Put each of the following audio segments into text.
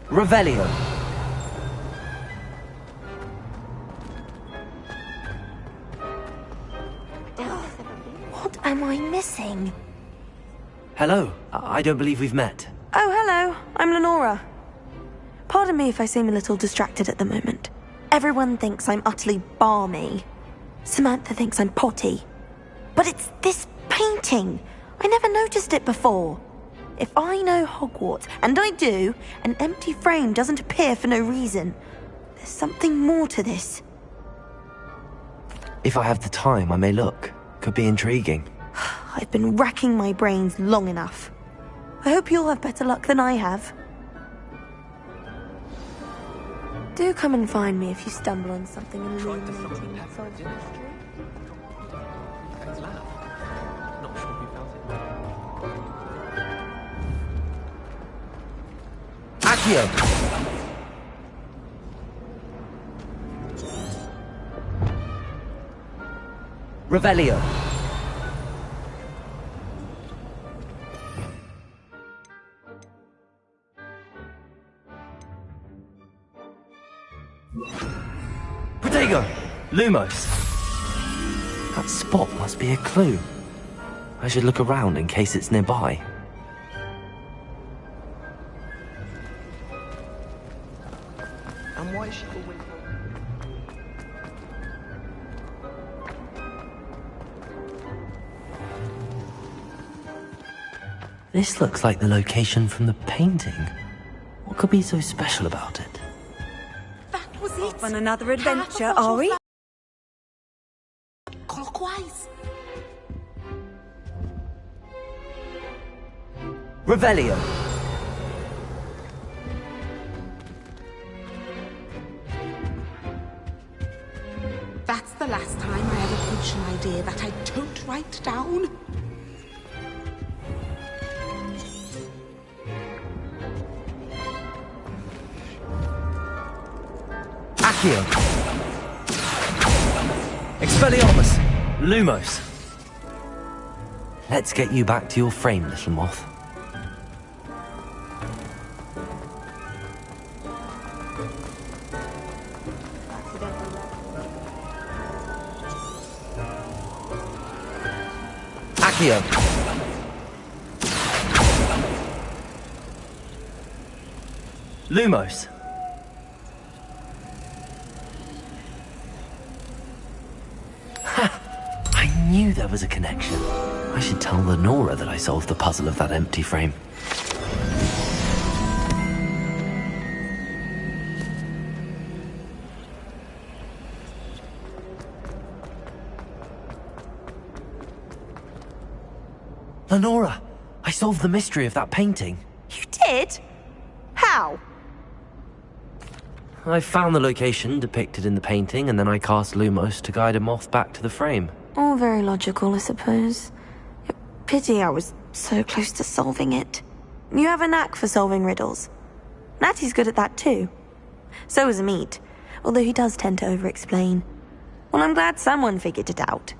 Revelio. What am I missing? Hello. I don't believe we've met. Oh, hello. I'm Lenora. Pardon me if I seem a little distracted at the moment. Everyone thinks I'm utterly balmy. Samantha thinks I'm potty. But it's this painting. I never noticed it before. If I know Hogwarts, and I do, an empty frame doesn't appear for no reason. There's something more to this. If I have the time, I may look. Could be intriguing. I've been racking my brains long enough. I hope you'll have better luck than I have. Do come and find me if you stumble on something illuminating that solves the mystery. Accio! Revelio. Protego! Lumos! That spot must be a clue. I should look around in case it's nearby. And why is she always... This looks like the location from the painting. What could be so special about it? That was it. Off on another adventure, are we? Clockwise. Revelio. That's the last time I ever push an idea that I don't write down. Accio. Expelliarmus. Lumos. Let's get you back to your frame, little moth. Accio. Lumos. I knew there was a connection. I should tell Lenora that I solved the puzzle of that empty frame. Lenora, I solved the mystery of that painting. You did? How? I found the location depicted in the painting, and then I cast Lumos to guide a moth back to the frame. All very logical, I suppose. Pity I was so close to solving it. You have a knack for solving riddles. Natty's good at that too. So is Amit, although he does tend to over-explain. Well, I'm glad someone figured it out.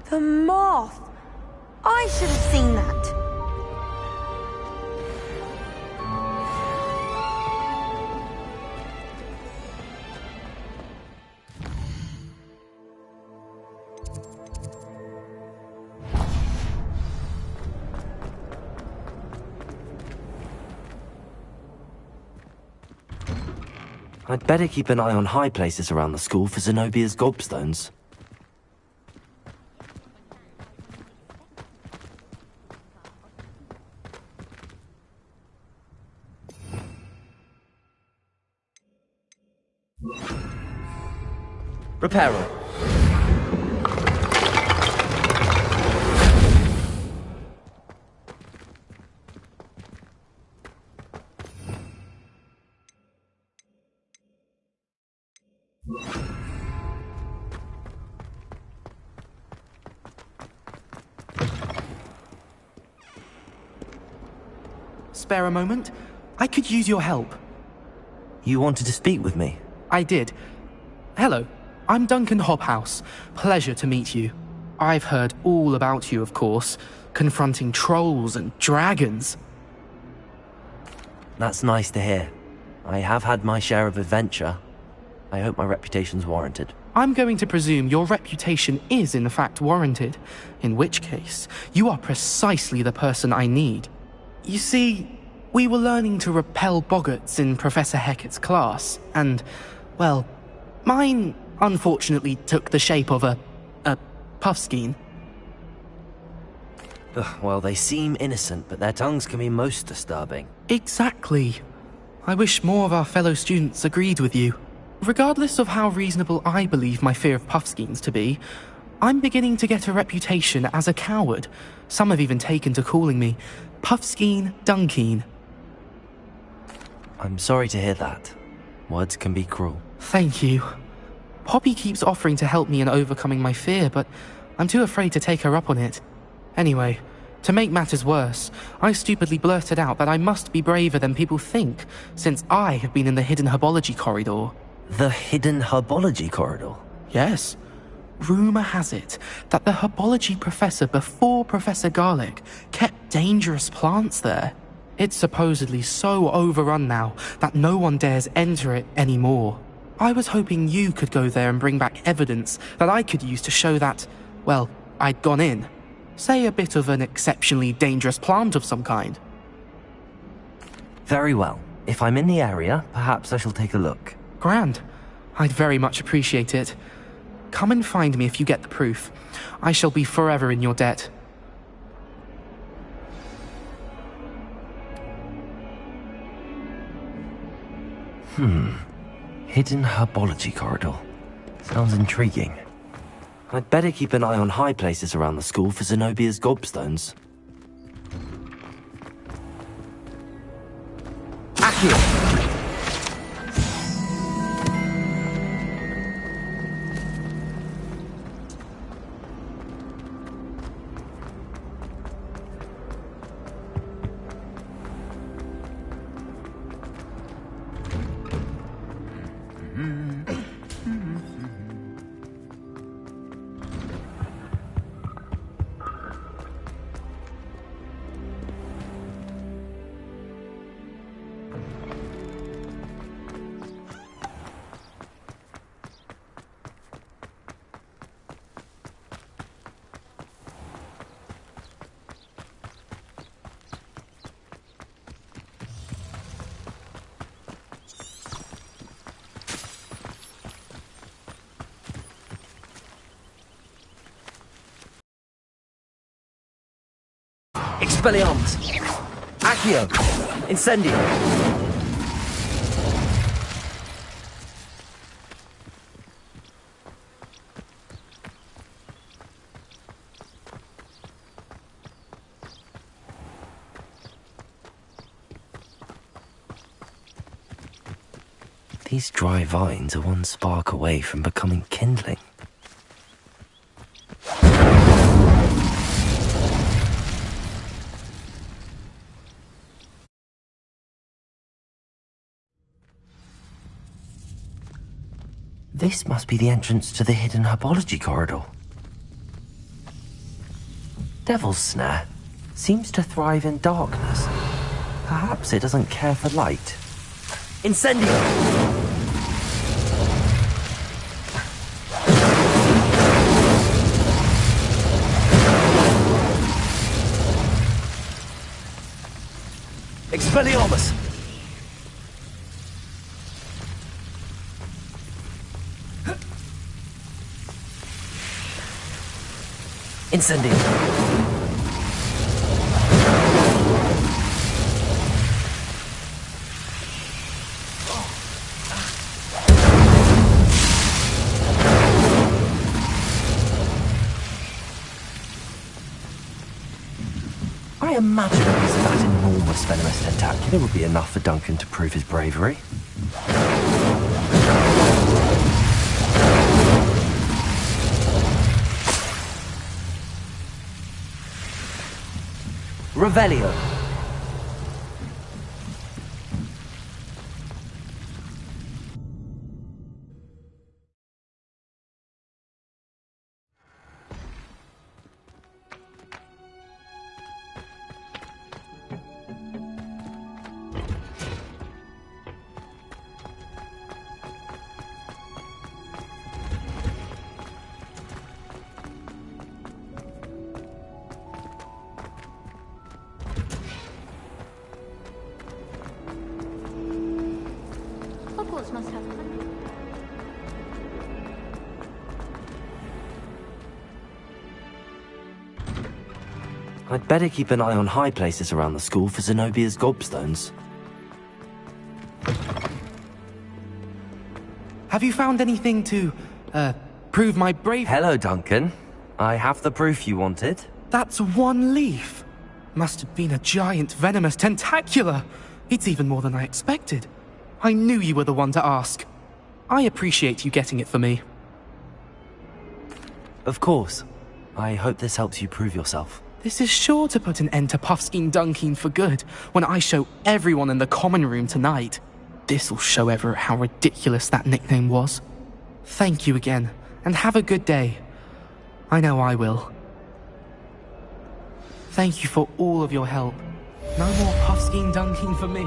The moth! I should have seen that. I'd better keep an eye on high places around the school for Zenobia's gobstones. Reparo. Spare a moment? I could use your help. You wanted to speak with me? I did. Hello. I'm Duncan Hobhouse. Pleasure to meet you. I've heard all about you, of course, confronting trolls and dragons. That's nice to hear. I have had my share of adventure. I hope my reputation's warranted. I'm going to presume your reputation is in fact warranted, in which case, you are precisely the person I need. You see, we were learning to repel boggarts in Professor Hecat's class, and, well, mine unfortunately took the shape of a puffskein. Well, they seem innocent, but their tongues can be most disturbing. Exactly. I wish more of our fellow students agreed with you. Regardless of how reasonable I believe my fear of puffskeins to be, I'm beginning to get a reputation as a coward. Some have even taken to calling me Puffskeen Dunkeen. I'm sorry to hear that. Words can be cruel. Thank you. Poppy keeps offering to help me in overcoming my fear, but I'm too afraid to take her up on it. Anyway, to make matters worse, I stupidly blurted out that I must be braver than people think, since I have been in the hidden herbology corridor. The hidden herbology corridor? Yes. Rumour has it that the herbology professor before Professor Garlic kept dangerous plants there. It's supposedly so overrun now that no one dares enter it anymore. I was hoping you could go there and bring back evidence that I could use to show that, well, I'd gone in. Say a bit of an exceptionally dangerous plant of some kind. Very well. If I'm in the area, perhaps I shall take a look. Grand. I'd very much appreciate it. Come and find me if you get the proof. I shall be forever in your debt. Hidden herbology corridor. Sounds intriguing. I'd better keep an eye on high places around the school for Zenobia's gobstones. Accio! Expelliarmus! Accio! Incendio! These dry vines are one spark away from becoming kindling. This must be the entrance to the hidden herbology corridor. Devil's Snare seems to thrive in darkness. Perhaps it doesn't care for light. Incendio! Expelliarmus! Incendio! I imagine a piece of that enormous venomous tentacular would be enough for Duncan to prove his bravery. Revelio. must have plenty. I'd better keep an eye on high places around the school for Zenobia's gobstones. Have you found anything to, prove my bravery? Hello, Duncan. I have the proof you wanted. That's one leaf. Must have been a giant venomous tentacula. It's even more than I expected. I knew you were the one to ask. I appreciate you getting it for me. Of course. I hope this helps you prove yourself. This is sure to put an end to Puffskein Dunkeen for good when I show everyone in the common room tonight. This'll show Everett how ridiculous that nickname was. Thank you again, and have a good day. I know I will. Thank you for all of your help. No more Puffskein Dunkeen for me.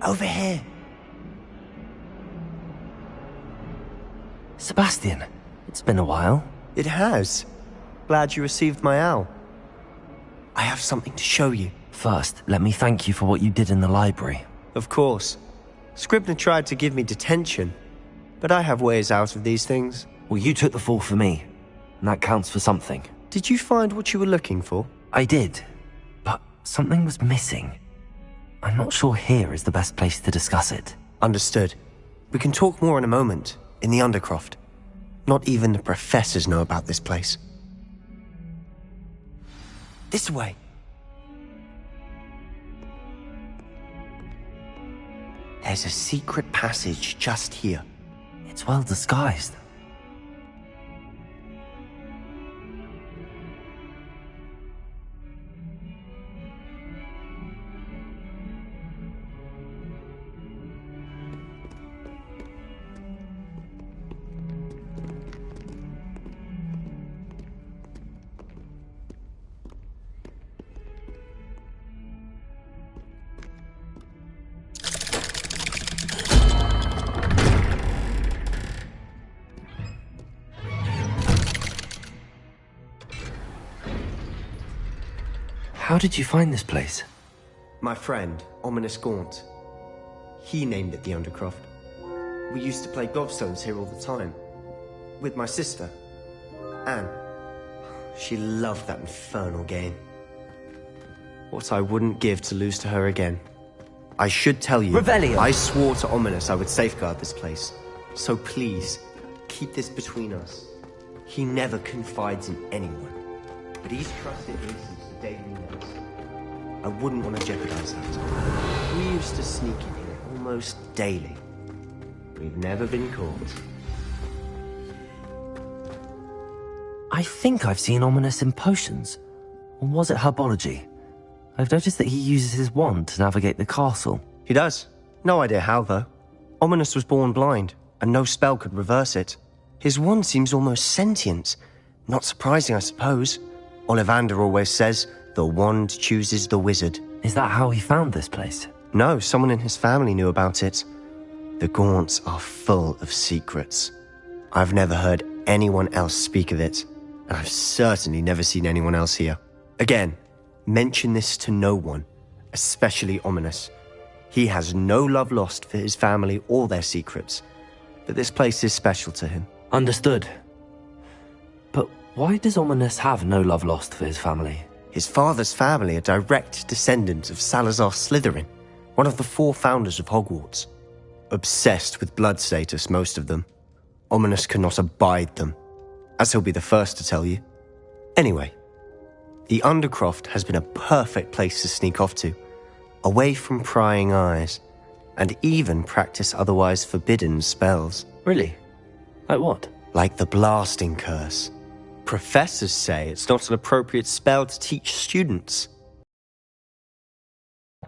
Over here. Sebastian, it's been a while. It has. Glad you received my owl. I have something to show you. First, let me thank you for what you did in the library. Of course. Scribner tried to give me detention, but I have ways out of these things. Well, you took the fall for me, and that counts for something. Did you find what you were looking for? I did, but something was missing. I'm not sure here is the best place to discuss it. Understood. We can talk more in a moment, in the Undercroft. Not even the professors know about this place. This way. There's a secret passage just here. It's well disguised. How did you find this place? My friend, Ominous Gaunt. He named it the Undercroft. We used to play gobstones here all the time. With my sister, Anne. She loved that infernal game. What I wouldn't give to lose to her again. I should tell you, Revelio. I swore to Ominous I would safeguard this place. So please, keep this between us. He never confides in anyone. But he's trusted me since the day we met. I wouldn't want to jeopardize that. We used to sneak in here almost daily. We've never been caught. I think I've seen Ominous in potions. Or was it herbology? I've noticed that he uses his wand to navigate the castle. He does. No idea how, though. Ominous was born blind, and no spell could reverse it. His wand seems almost sentient. Not surprising, I suppose. Ollivander always says, the wand chooses the wizard. Is that how he found this place? No, someone in his family knew about it. The Gaunts are full of secrets. I've never heard anyone else speak of it, and I've certainly never seen anyone else here. Again, mention this to no one, especially Ominous. He has no love lost for his family or their secrets, but this place is special to him. Understood. But why does Ominous have no love lost for his family? His father's family are direct descendants of Salazar Slytherin. one of the 4 founders of Hogwarts. Obsessed with blood status, most of them. Ominous cannot abide them, as he'll be the first to tell you. Anyway, the Undercroft has been a perfect place to sneak off to, away from prying eyes, and even practice otherwise forbidden spells. Really? Like what? Like the blasting curse. Professors say it's not an appropriate spell to teach students.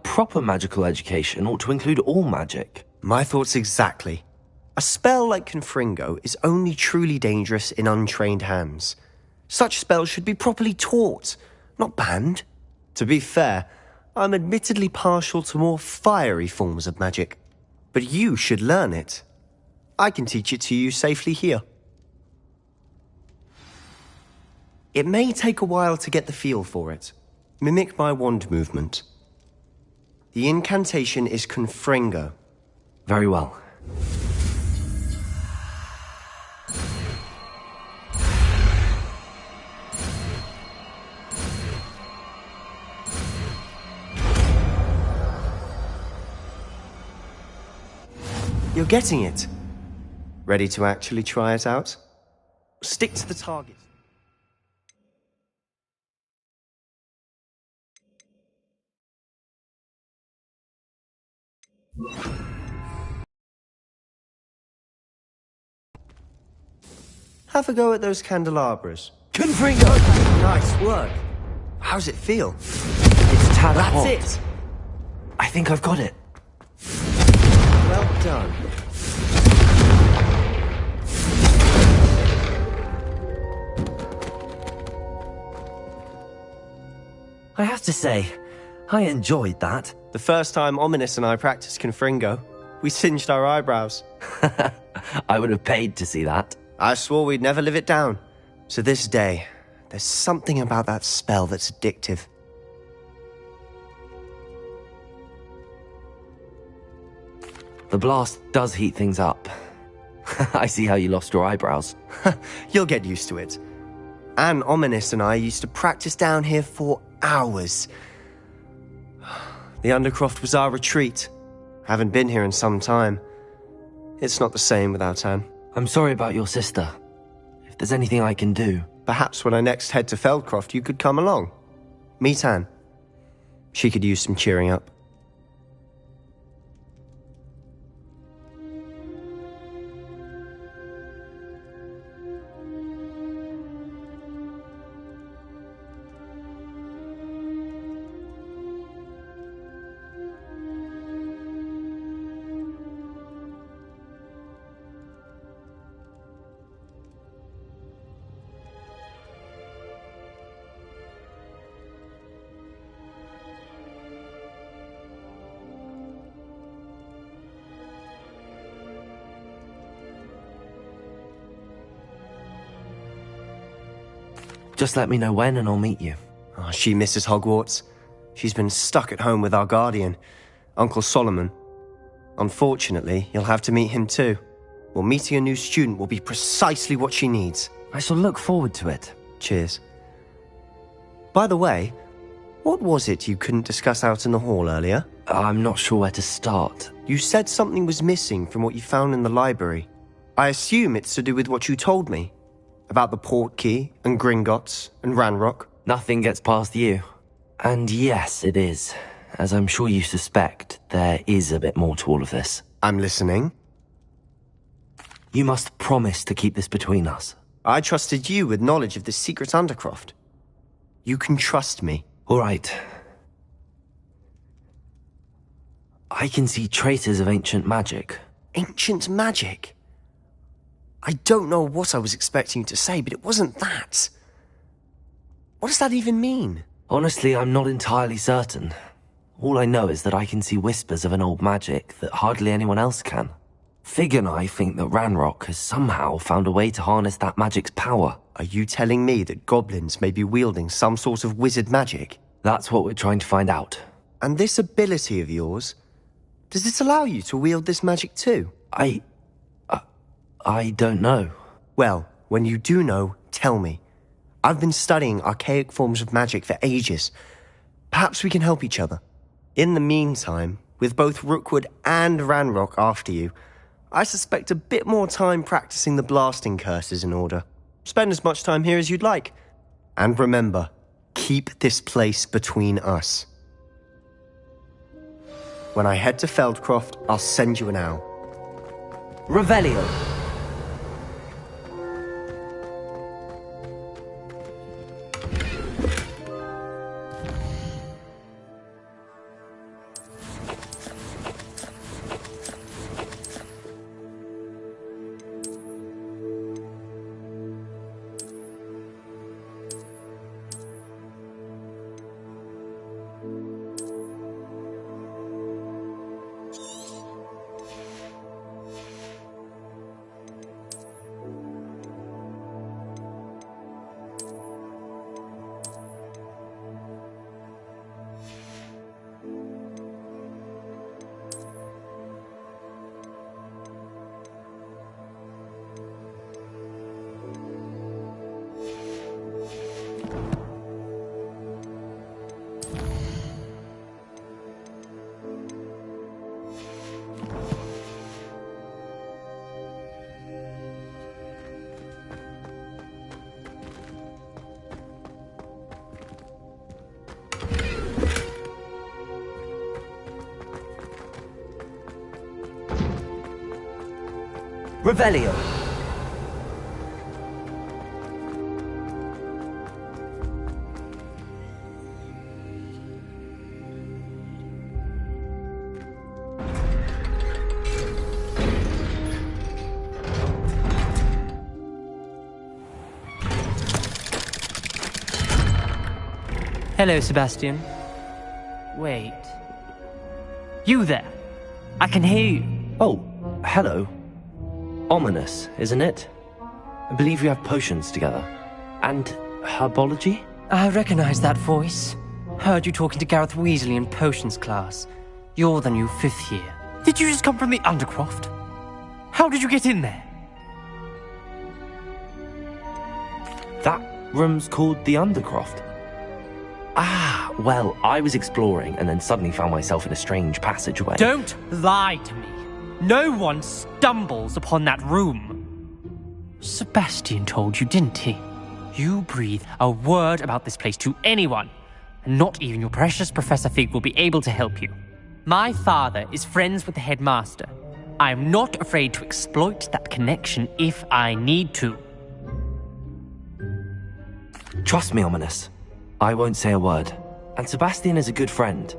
Proper magical education ought to include all magic. My thoughts exactly. A spell like Confringo is only truly dangerous in untrained hands. Such spells should be properly taught, not banned. To be fair, I'm admittedly partial to more fiery forms of magic. But you should learn it. I can teach it to you safely here. It may take a while to get the feel for it. Mimic my wand movement. The incantation is Confringo. Very well. You're getting it. Ready to actually try it out? Stick to the target. Have a go at those candelabras. Confringo! Nice work. How's it feel? It's tad That's hot. it. I think I've got it. Well done. I have to say, I enjoyed that. The first time Ominous and I practiced Confringo, we singed our eyebrows. I would have paid to see that. I swore we'd never live it down. To this day, there's something about that spell that's addictive. The blast does heat things up. I see how you lost your eyebrows. You'll get used to it. Anne, Ominous and I used to practice down here for hours. The Undercroft was our retreat. Haven't been here in some time. It's not the same without Anne. I'm sorry about your sister. If there's anything I can do... Perhaps when I next head to Feldcroft, you could come along. Meet Anne. She could use some cheering up. Just let me know when and I'll meet you. Oh, she misses Hogwarts. She's been stuck at home with our guardian, Uncle Solomon. Unfortunately, you'll have to meet him too. Well, meeting a new student will be precisely what she needs. I shall look forward to it. Cheers. By the way, what was it you couldn't discuss out in the hall earlier? I'm not sure where to start. You said something was missing from what you found in the library. I assume it's to do with what you told me. About the Portkey, and Gringotts, and Ranrock. Nothing gets past you. And yes, it is. As I'm sure you suspect, there is a bit more to all of this. I'm listening. You must promise to keep this between us. I trusted you with knowledge of the secret Undercroft. You can trust me. All right. I can see traces of ancient magic. Ancient magic? I don't know what I was expecting you to say, but it wasn't that. What does that even mean? Honestly, I'm not entirely certain. All I know is that I can see whispers of an old magic that hardly anyone else can. Fig and I think that Ranrock has somehow found a way to harness that magic's power. Are you telling me that goblins may be wielding some sort of wizard magic? That's what we're trying to find out. And this ability of yours, does it allow you to wield this magic too? I don't know. Well, when you do know, tell me. I've been studying archaic forms of magic for ages. Perhaps we can help each other. In the meantime, With both Rookwood and Ranrock after you, I suspect a bit more time practicing the blasting curse is in order. Spend as much time here as you'd like. And remember, keep this place between us. When I head to Feldcroft, I'll send you an owl. Revelio. Revelio. Hello, Sebastian. Wait. You there? I can hear you. Oh, hello. Ominous, isn't it? I believe you have potions together. And herbology? I recognize that voice. Heard you talking to Gareth Weasley in potions class. You're the new 5th year. Did you just come from the Undercroft? How did you get in there? That room's called the Undercroft. Ah, well, I was exploring and then suddenly found myself in a strange passageway. Don't lie to me. No one stumbles upon that room. Sebastian told you, didn't he? You breathe a word about this place to anyone, and not even your precious Professor Fig will be able to help you. My father is friends with the headmaster. I am not afraid to exploit that connection if I need to. Trust me, Ominous. I won't say a word. And Sebastian is a good friend.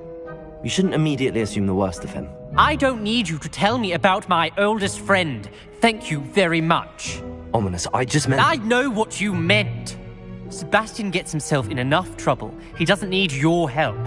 You shouldn't immediately assume the worst of him. I don't need you to tell me about my oldest friend. Thank you very much. Ominous, I just meant... I know what you meant. Sebastian gets himself in enough trouble. He doesn't need your help.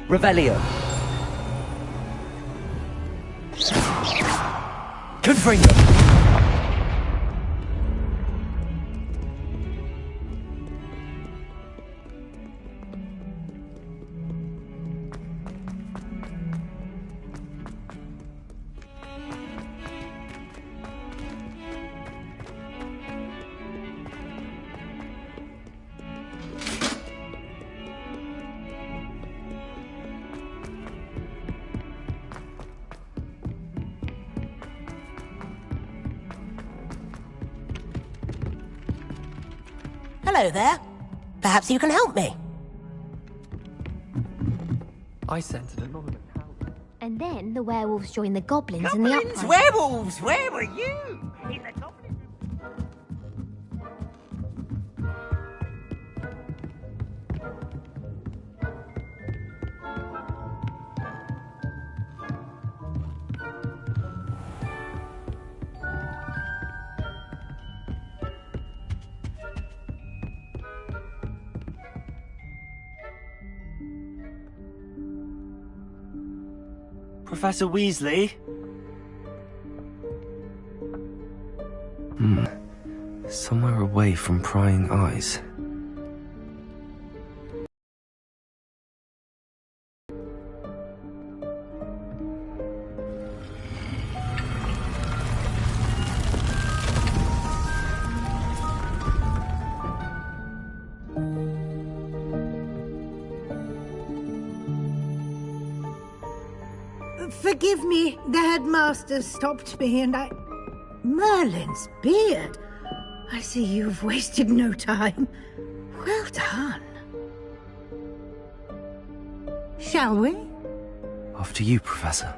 Revelio. Confringo. Hello there. Perhaps you can help me. I sent an anonymous hound. And then the werewolves joined the goblins in the uprising. Werewolves! Where were you? In the goblin... Professor Weasley? Somewhere away from prying eyes. Forgive me, the headmaster stopped me and I... Merlin's beard! I see you've wasted no time. Well done. Shall we? After you, Professor.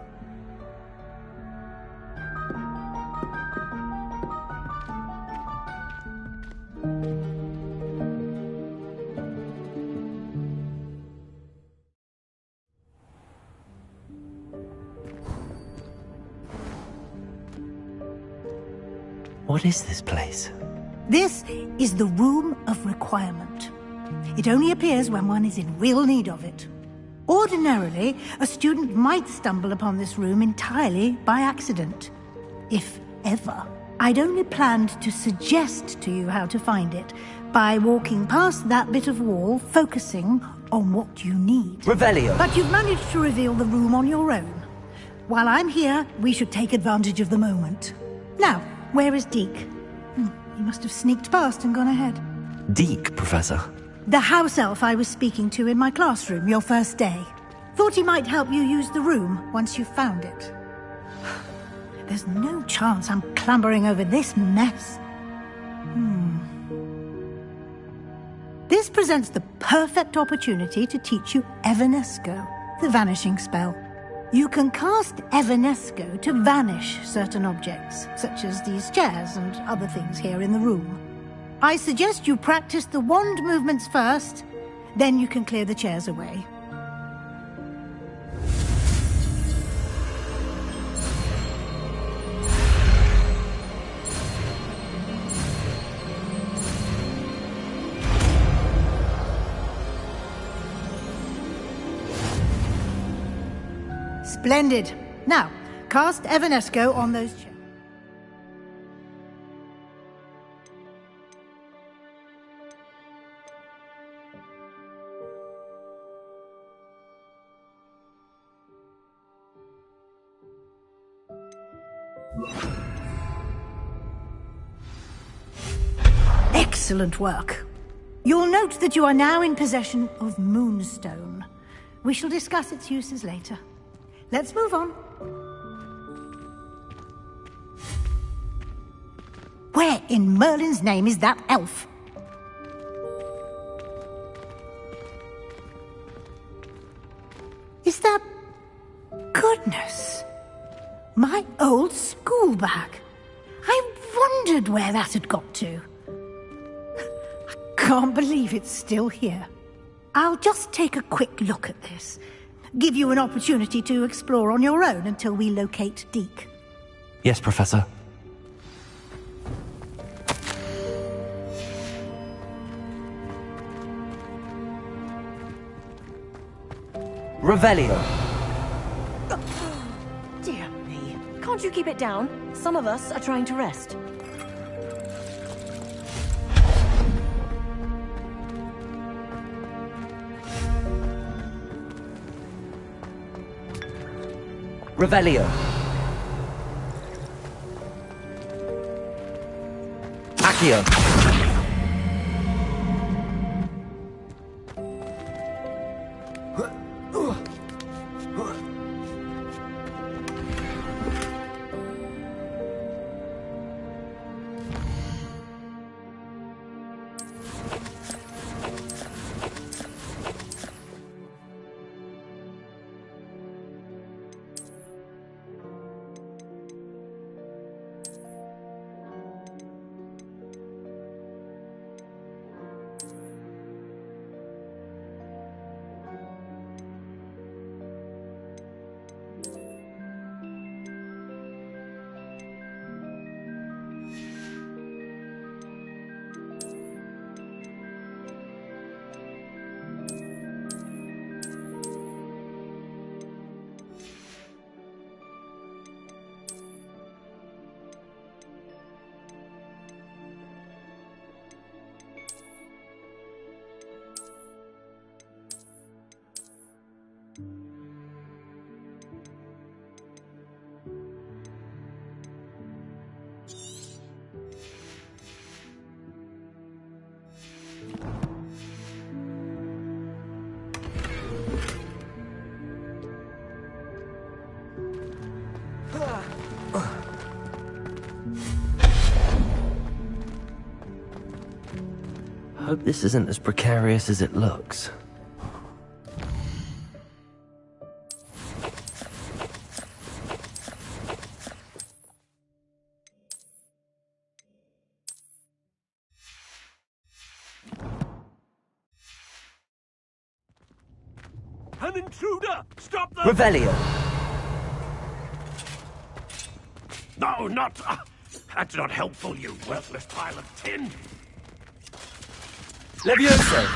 What is this place? This is the Room of Requirement. It only appears when one is in real need of it. Ordinarily, a student might stumble upon this room entirely by accident. If ever. I'd only planned to suggest to you how to find it by walking past that bit of wall, focusing on what you need. Revelio! But you've managed to reveal the room on your own. While I'm here, we should take advantage of the moment. Now, where is Deke? He must have sneaked past and gone ahead. Deke, Professor. The house elf I was speaking to in my classroom your first day. Thought he might help you use the room once you've found it. There's no chance I'm clambering over this mess. This presents the perfect opportunity to teach you Evanesco, the vanishing spell. You can cast Evanesco to vanish certain objects, such as these chairs and other things here in the room. I suggest you practice the wand movements first, then you can clear the chairs away. Splendid. Now, cast Evanesco on those chairs. Excellent work. You'll note that you are now in possession of Moonstone. We shall discuss its uses later. Let's move on. Where in Merlin's name is that elf? Is that... Goodness! My old school bag. I wondered where that had got to. I can't believe it's still here. I'll just take a quick look at this. Give you an opportunity to explore on your own until we locate Deke. Yes, Professor. Revelio! Dear me. Can't you keep it down? Some of us are trying to rest. Revelio. Accio. Hope this isn't as precarious as it looks. An intruder! Stop them! Revelio! No, not... that's not helpful, you worthless pile of tin! Levioso!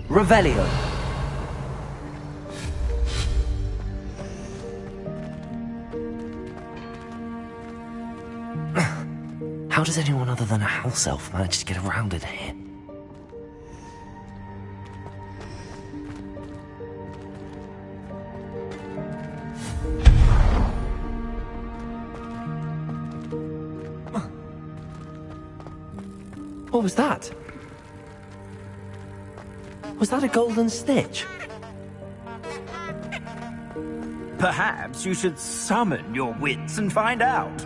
Revelio! How does anyone other than a house elf manage to get around in here? What was that? Was that a golden stitch? Perhaps you should summon your wits and find out.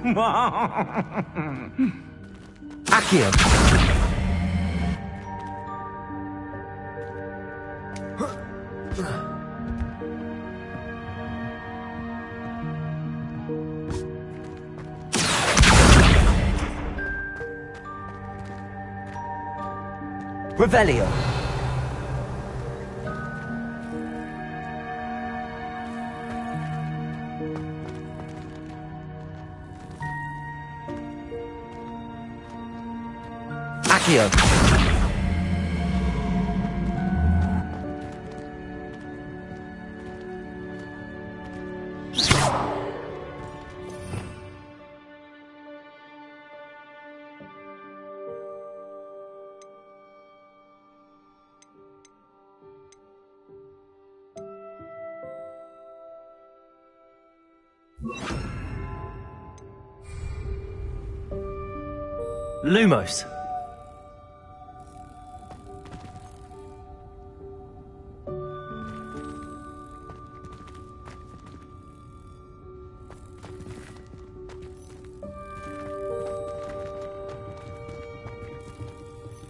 Accio! Revelio! Accio! Lumos!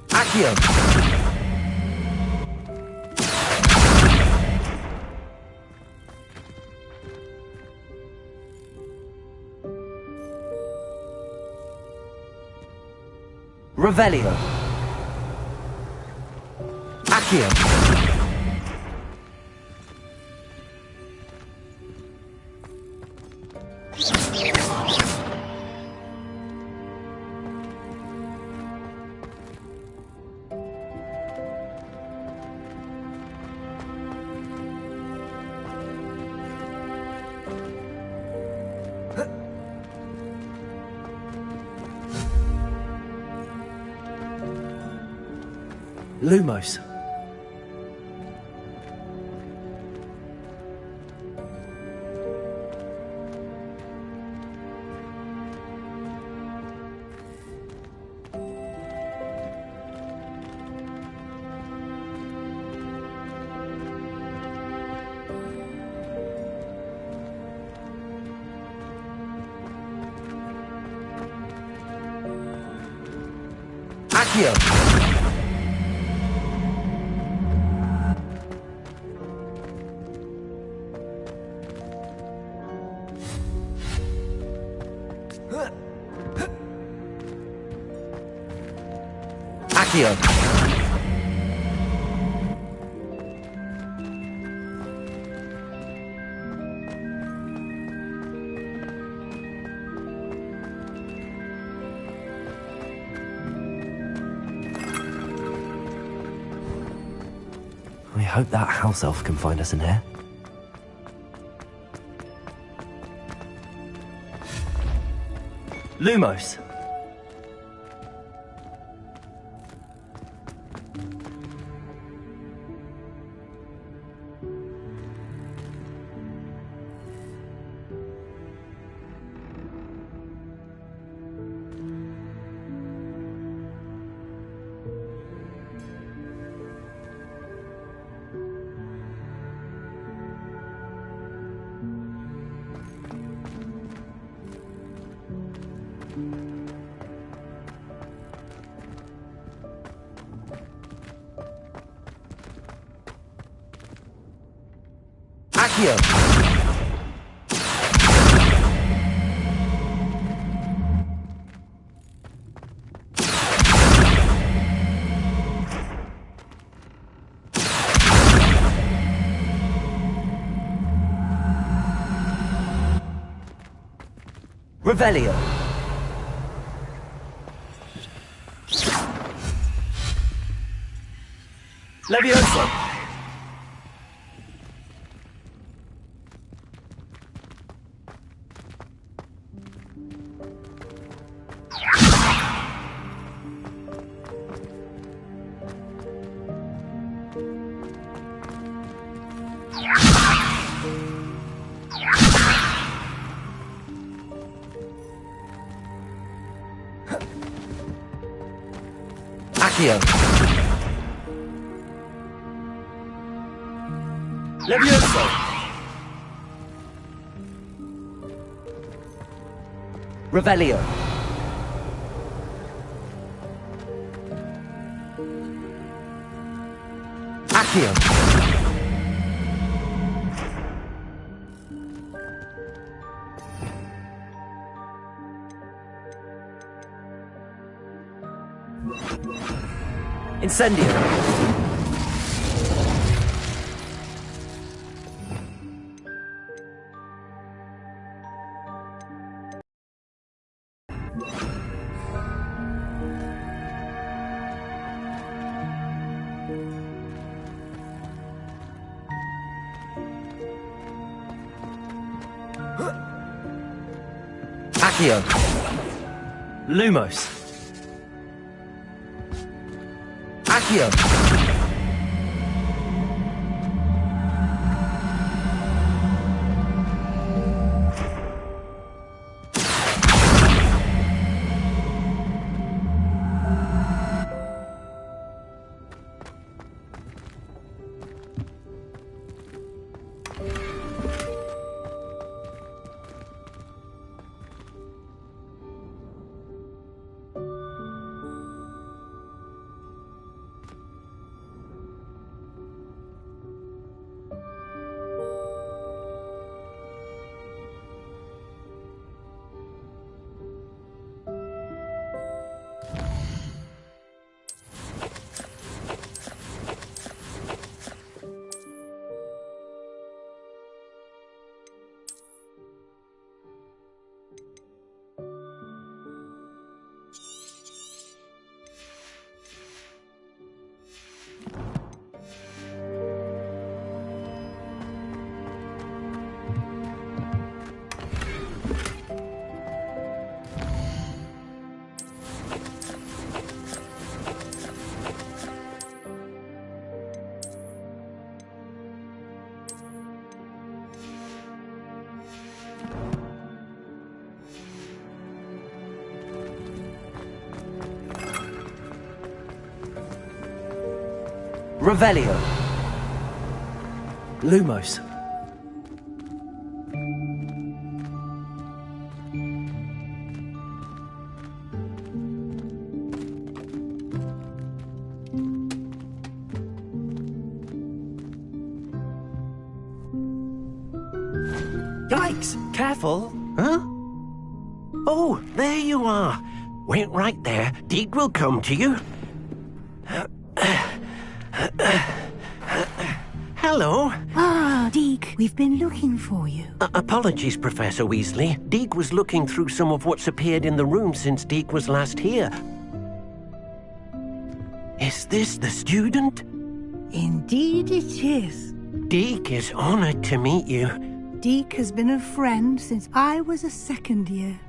Accio! Revelio! Accio! Lumos. Accio! Accio! I hope that house elf can find us in here. Lumos. Accio. Revelio. Levioso. Accio. Levioso. Revelio. Accio. Incendio. Accio. Lumos. Accio. Revelio. Lumos. Yikes! Careful! Huh? Oh, there you are. Wait right there. Deke will come to you. Hello. Ah, Deke, we've been looking for you. Apologies, Professor Weasley. Deke was looking through some of what's appeared in the room since Deke was last here. Is this the student? Indeed it is. Deke is honored to meet you. Deke has been a friend since I was a second year.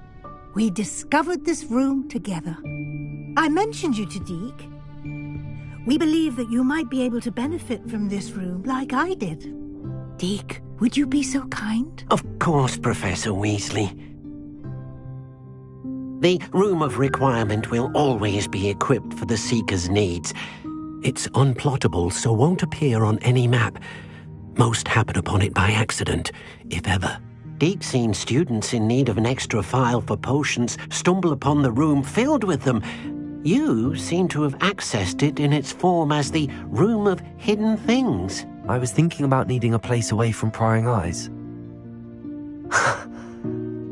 We discovered this room together. I mentioned you to Deke. We believe that you might be able to benefit from this room like I did. Deke, would you be so kind? Of course, Professor Weasley. The Room of Requirement will always be equipped for the Seeker's needs. It's unplottable, so won't appear on any map. Most happen upon it by accident, if ever. Deke's seen students in need of an extra file for potions stumble upon the room filled with them. You seem to have accessed it in its form as the Room of Hidden Things. I was thinking about needing a place away from prying eyes.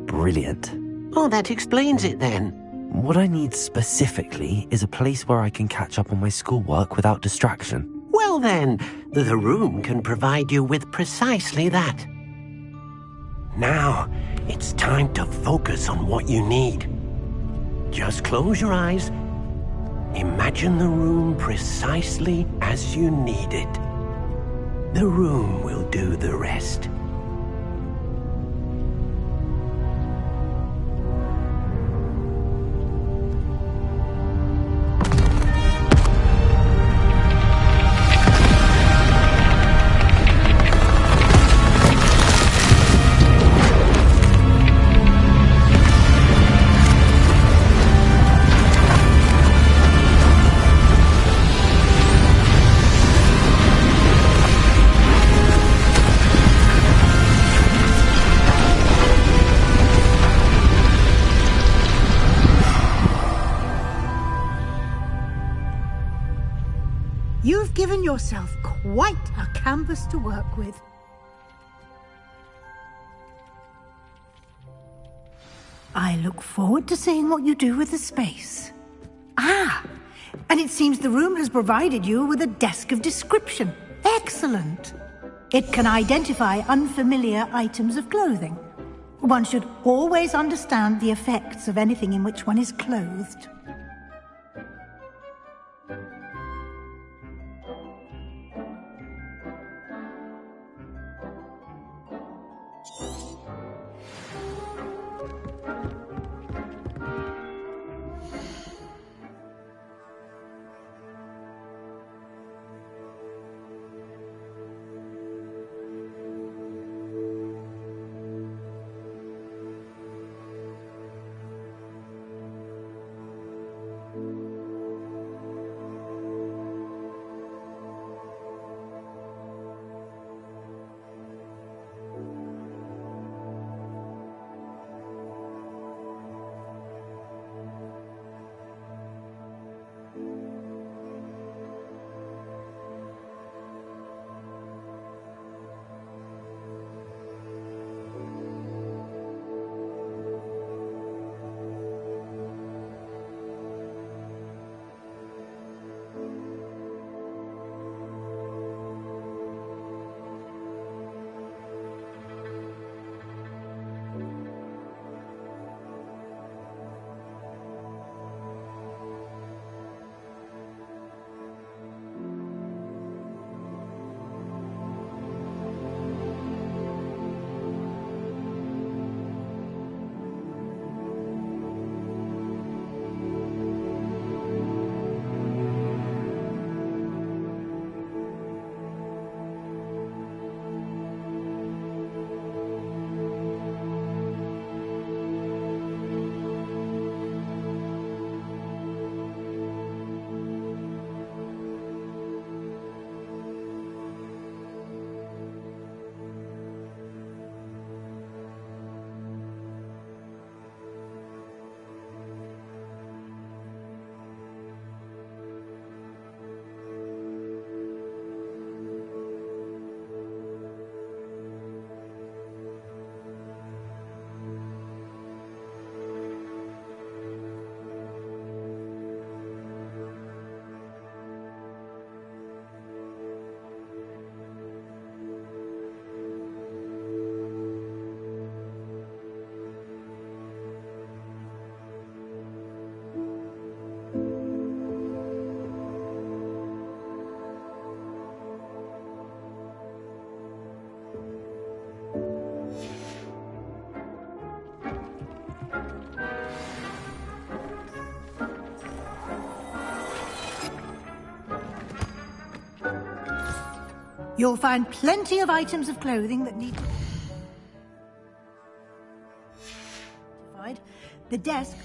Brilliant. Oh, that explains it then. What I need specifically is a place where I can catch up on my schoolwork without distraction. Well then, the room can provide you with precisely that. Now, it's time to focus on what you need. Just close your eyes. Imagine the room precisely as you need it. The room will do the rest. You've given yourself quite a canvas to work with. I look forward to seeing what you do with the space. Ah, and it seems the room has provided you with a desk of description. Excellent. It can identify unfamiliar items of clothing. One should always understand the effects of anything in which one is clothed. You'll find plenty of items of clothing that need... The desk...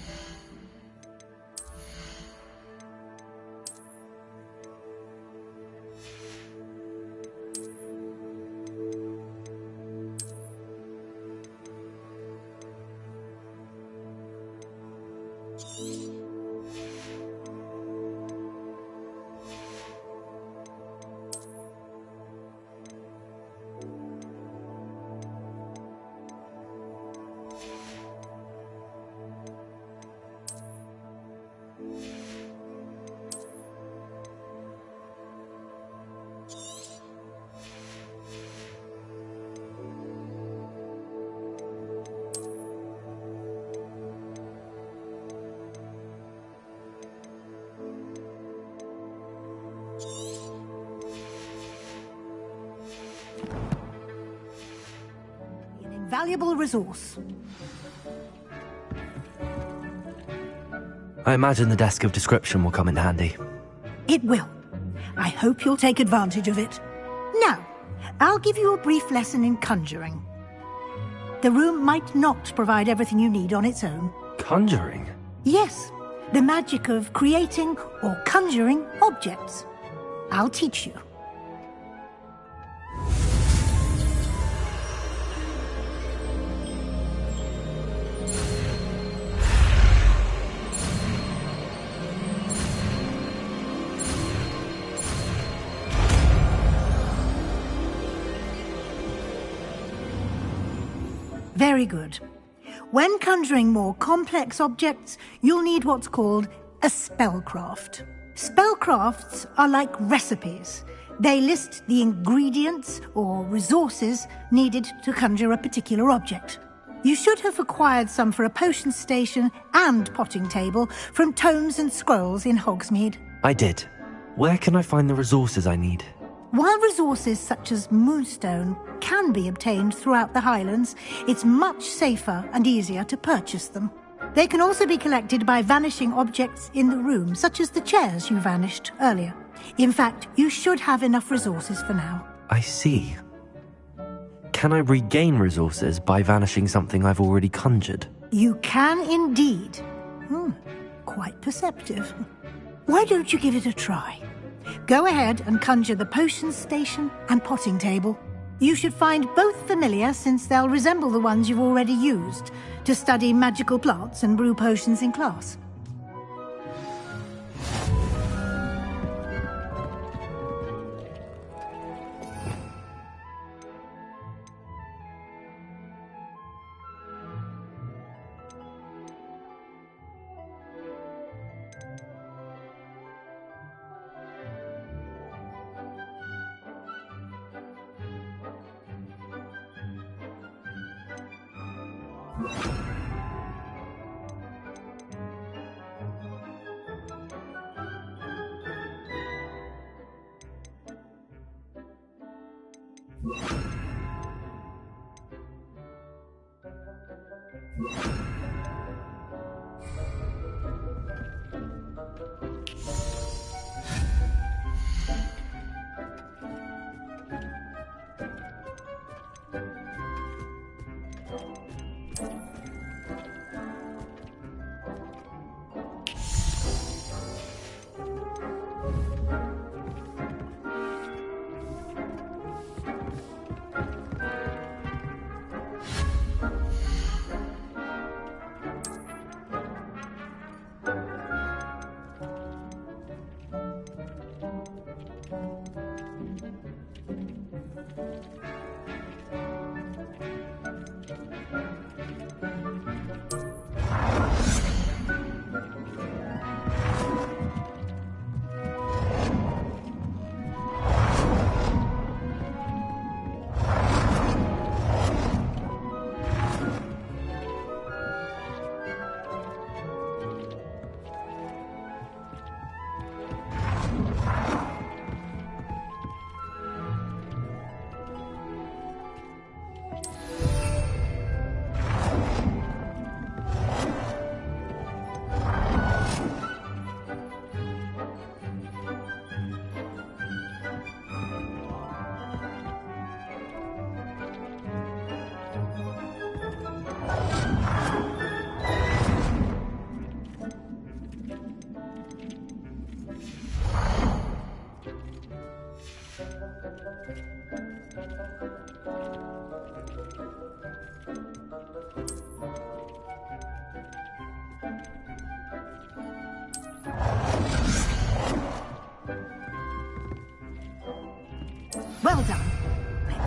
Valuable resource. I imagine the desk of description will come in handy. It will. I hope you'll take advantage of it. Now, I'll give you a brief lesson in conjuring. The room might not provide everything you need on its own. Conjuring? Yes, the magic of creating or conjuring objects. I'll teach you. Very good. When conjuring more complex objects, you'll need what's called a spellcraft. Spellcrafts are like recipes. They list the ingredients or resources needed to conjure a particular object. You should have acquired some for a potion station and potting table from tomes and scrolls in Hogsmeade. I did. Where can I find the resources I need? While resources such as moonstone can be obtained throughout the Highlands, it's much safer and easier to purchase them. They can also be collected by vanishing objects in the room, such as the chairs you vanished earlier. In fact, you should have enough resources for now. I see. Can I regain resources by vanishing something I've already conjured? You can indeed. Quite perceptive. Why don't you give it a try? Go ahead and conjure the potion station and potting table. You should find both familiar, since they'll resemble the ones you've already used to study magical plants and brew potions in class.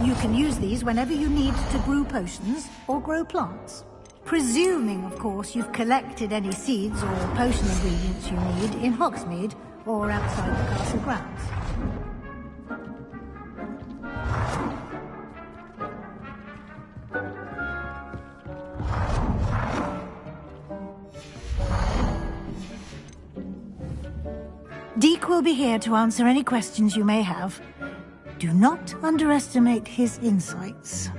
You can use these whenever you need to brew potions or grow plants. Presuming, of course, you've collected any seeds or potion ingredients you need in Hogsmeade or outside the castle grounds. Deke will be here to answer any questions you may have. Do not underestimate his insights.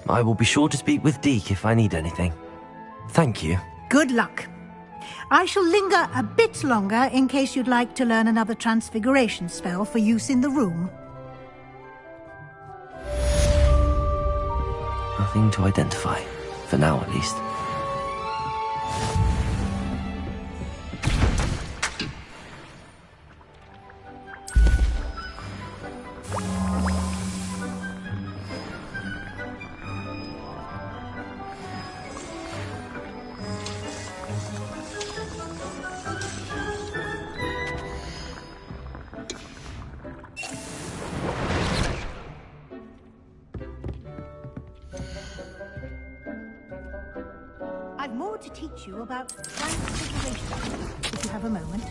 I will be sure to speak with Deke if I need anything. Thank you. Good luck. I shall linger a bit longer in case you'd like to learn another transfiguration spell for use in the room. Nothing to identify. For now, at least. I've more to teach you about transfiguration, if you have a moment.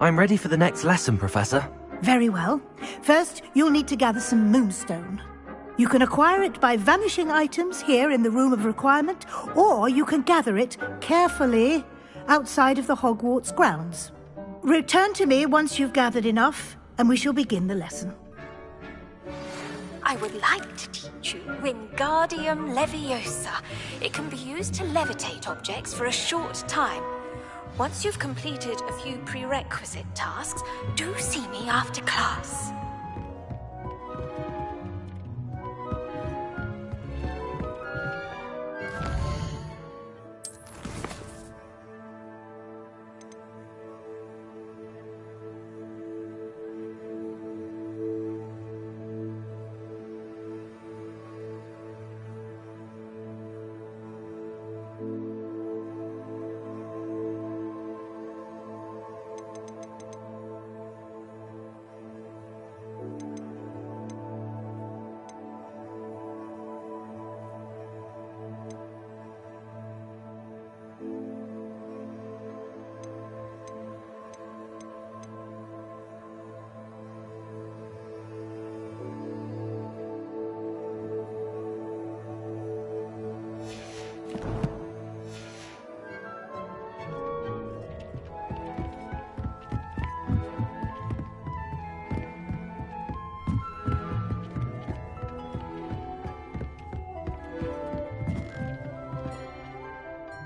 I'm ready for the next lesson, Professor. Very well. First, you'll need to gather some moonstone. You can acquire it by vanishing items here in the Room of Requirement, or you can gather it carefully outside of the Hogwarts grounds. Return to me once you've gathered enough, and we shall begin the lesson. I would like to teach you Wingardium Leviosa. It can be used to levitate objects for a short time. Once you've completed a few prerequisite tasks, do see me after class.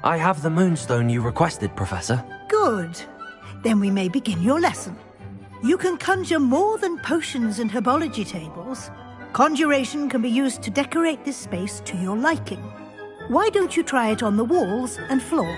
I have the moonstone you requested, Professor. Good. Then we may begin your lesson. You can conjure more than potions and herbology tables. Conjuration can be used to decorate this space to your liking. Why don't you try it on the walls and floor?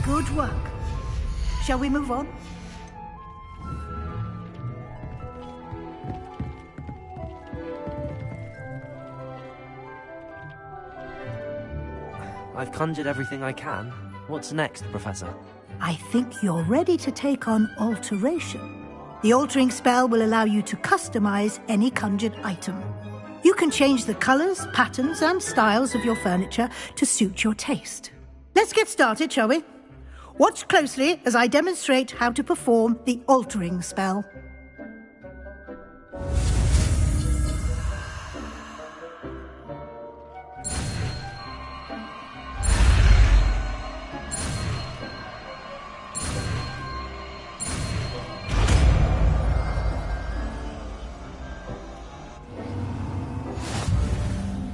Good work. Shall we move on? I've conjured everything I can. What's next, Professor? I think you're ready to take on alteration. The altering spell will allow you to customize any conjured item. You can change the colors, patterns, and styles of your furniture to suit your taste. Let's get started, shall we? Watch closely as I demonstrate how to perform the altering spell.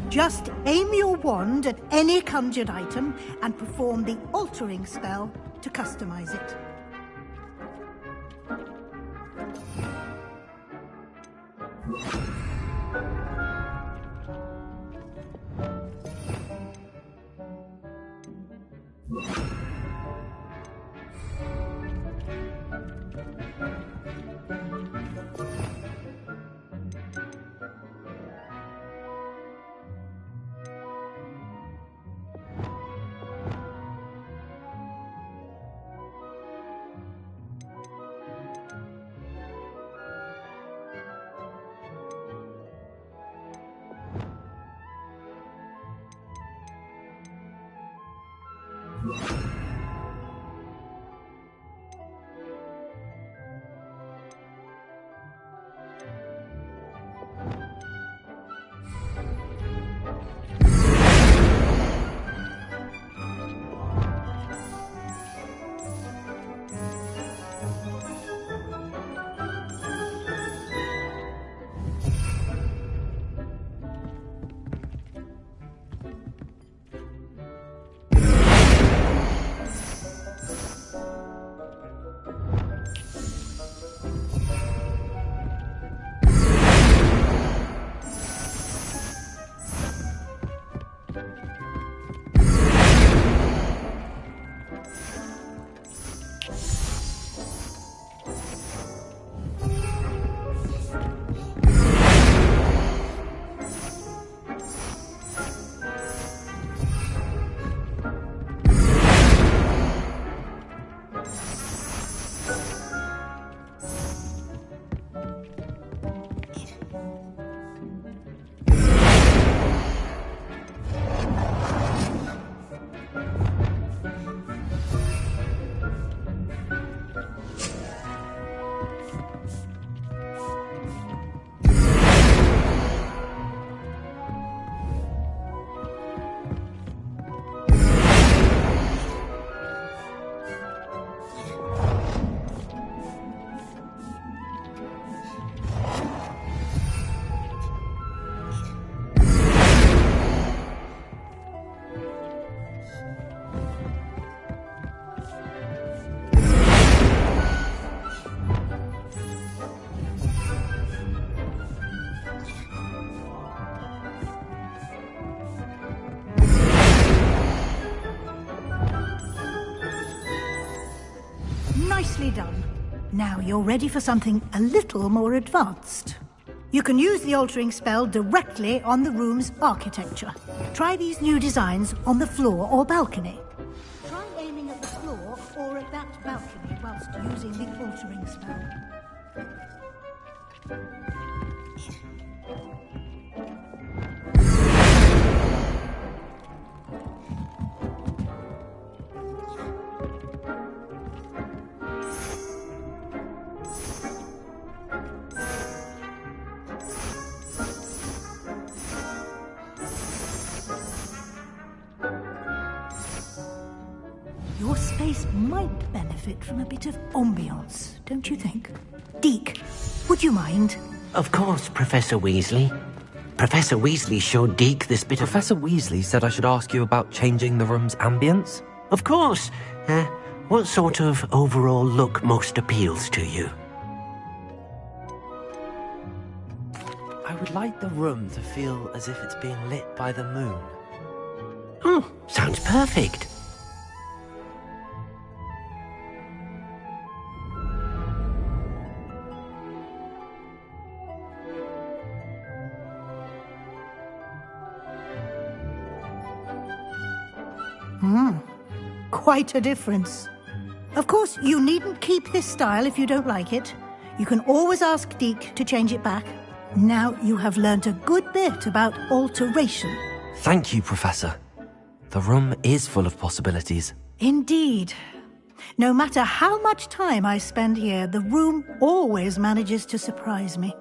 Just aim your wand at any conjured item and perform the altering spell to customize it. Nicely done. Now you're ready for something a little more advanced. You can use the altering spell directly on the room's architecture. Try these new designs on the floor or balcony. Try aiming at the floor or at that balcony whilst using the altering spell. Your space might benefit from a bit of ambiance, don't you think? Deke, would you mind? Of course, Professor Weasley. Professor Weasley showed Deke this bit of... Professor Weasley said I should ask you about changing the room's ambience? Of course. What sort of overall look most appeals to you? I would like the room to feel as if it's being lit by the moon. Oh, sounds perfect. Quite a difference. Of course, you needn't keep this style if you don't like it. You can always ask Deke to change it back. Now you have learnt a good bit about alteration. Thank you, Professor. The room is full of possibilities. Indeed. No matter how much time I spend here, the room always manages to surprise me.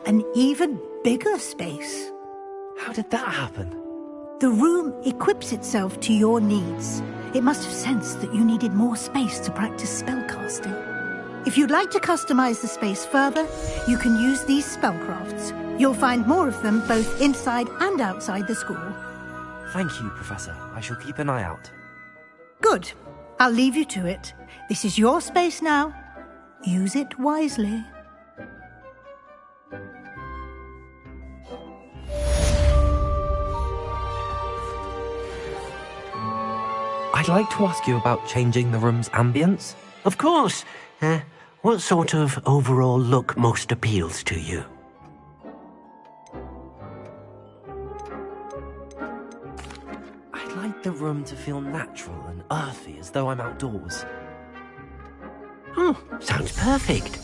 An even bigger space. How did that happen? The room equips itself to your needs. It must have sensed that you needed more space to practice spellcasting. If you'd like to customize the space further, you can use these spellcrafts. You'll find more of them both inside and outside the school. Thank you, Professor. I shall keep an eye out. Good. I'll leave you to it. This is your space now. Use it wisely. I'd like to ask you about changing the room's ambience. Of course. What sort of overall look most appeals to you? I'd like the room to feel natural and earthy, as though I'm outdoors. Oh, sounds perfect.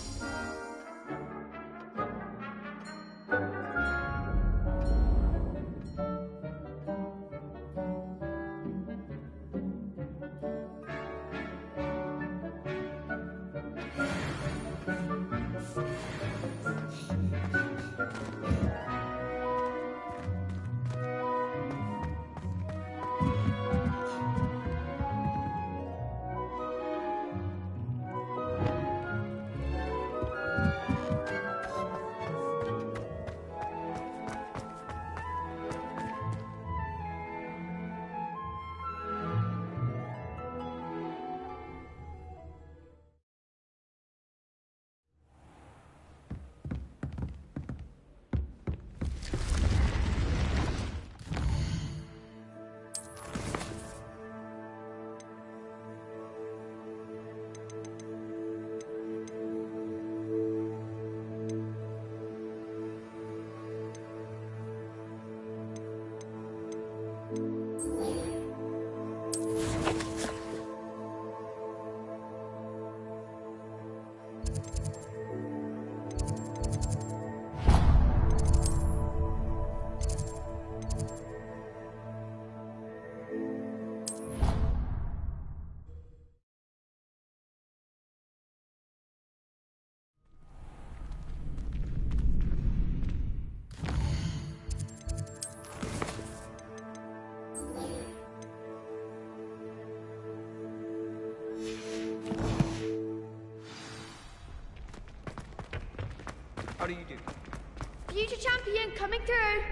How do you do? Future champion coming through.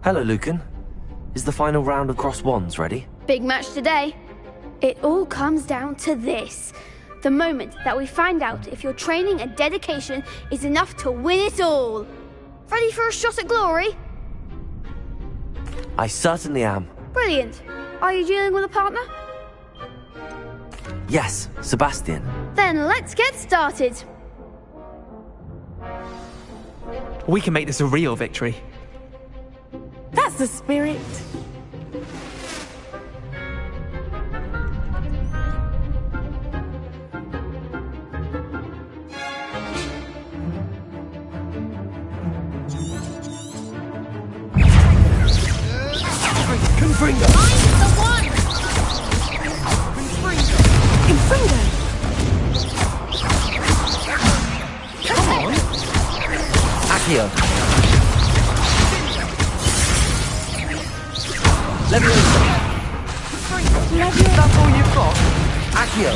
Hello, Lucan. Is the final round of Cross Wands ready? Big match today. It all comes down to this. The moment that we find out if your training and dedication is enough to win it all. Ready for a shot at glory? I certainly am. Brilliant. Are you dealing with a partner? Yes, Sebastian. Then let's get started. We can make this a real victory. That's the spirit. Confringo! I'm the one! Confringo! Come on! Accio! Leviosa! That's all you've got? Accio!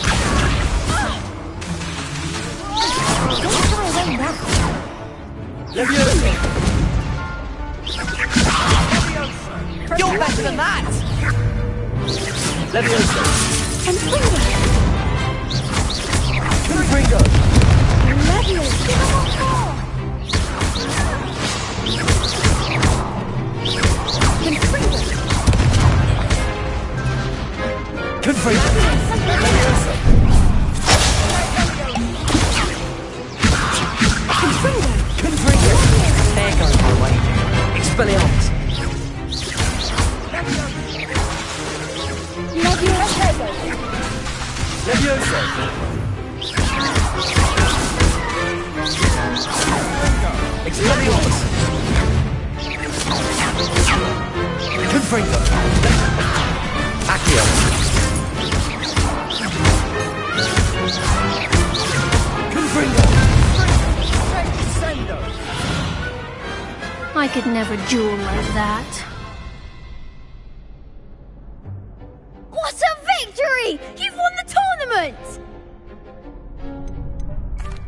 Don't throw away now! Leviosa! You're better than that! Leviosa! Confringo! Confringo! Leviosa! Give him a call! Confringo! There goes my wager. Expelliarmus. Levioso! Expelliarmus. Confringo. Accio. Confringo. I could never duel like that. What a victory! You've won the tournament!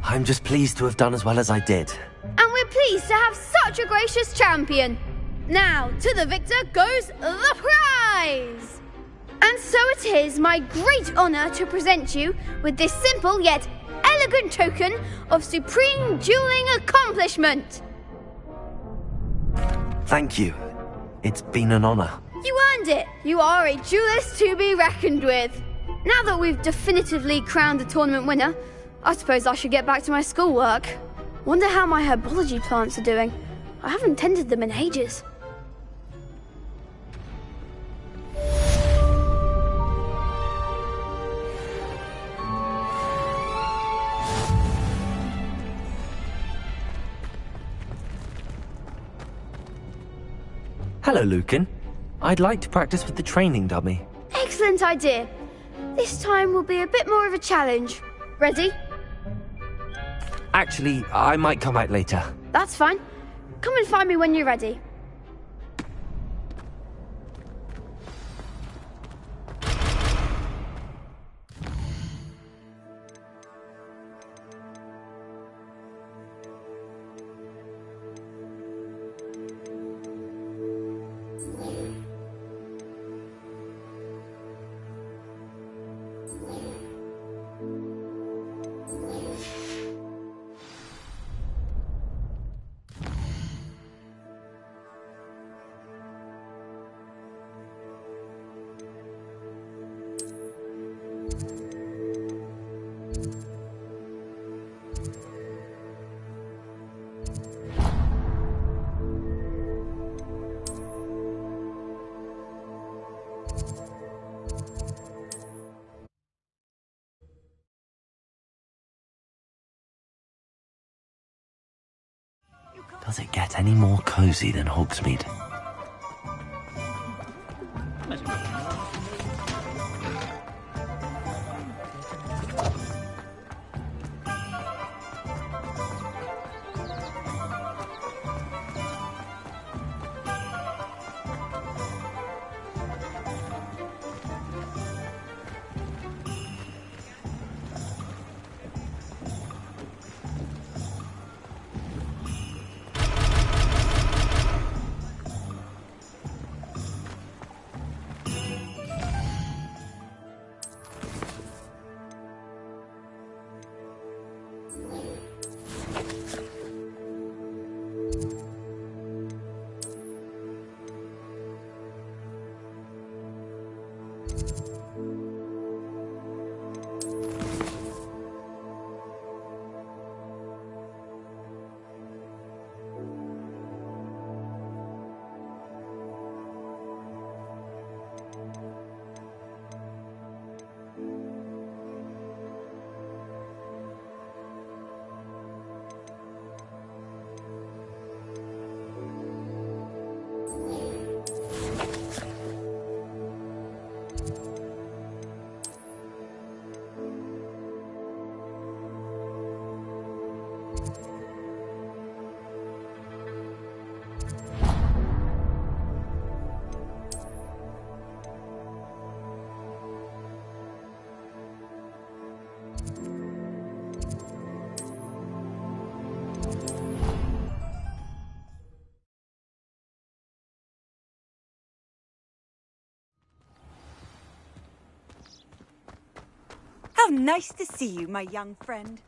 I'm just pleased to have done as well as I did. And we're pleased to have such a gracious champion. Now, to the victor goes the prize! And so it is my great honour to present you with this simple yet elegant token of supreme dueling accomplishment. Thank you. It's been an honor. You earned it. You are a duelist to be reckoned with. Now that we've definitively crowned the tournament winner, I suppose I should get back to my schoolwork. Wonder how my herbology plants are doing. I haven't tended them in ages. Hello, Lucan. I'd like to practice with the training dummy. Excellent idea. This time will be a bit more of a challenge. Ready? Actually, I might come out later. That's fine. Come and find me when you're ready. Does it get any more cozy than Hogsmeade? How nice to see you, my young friend.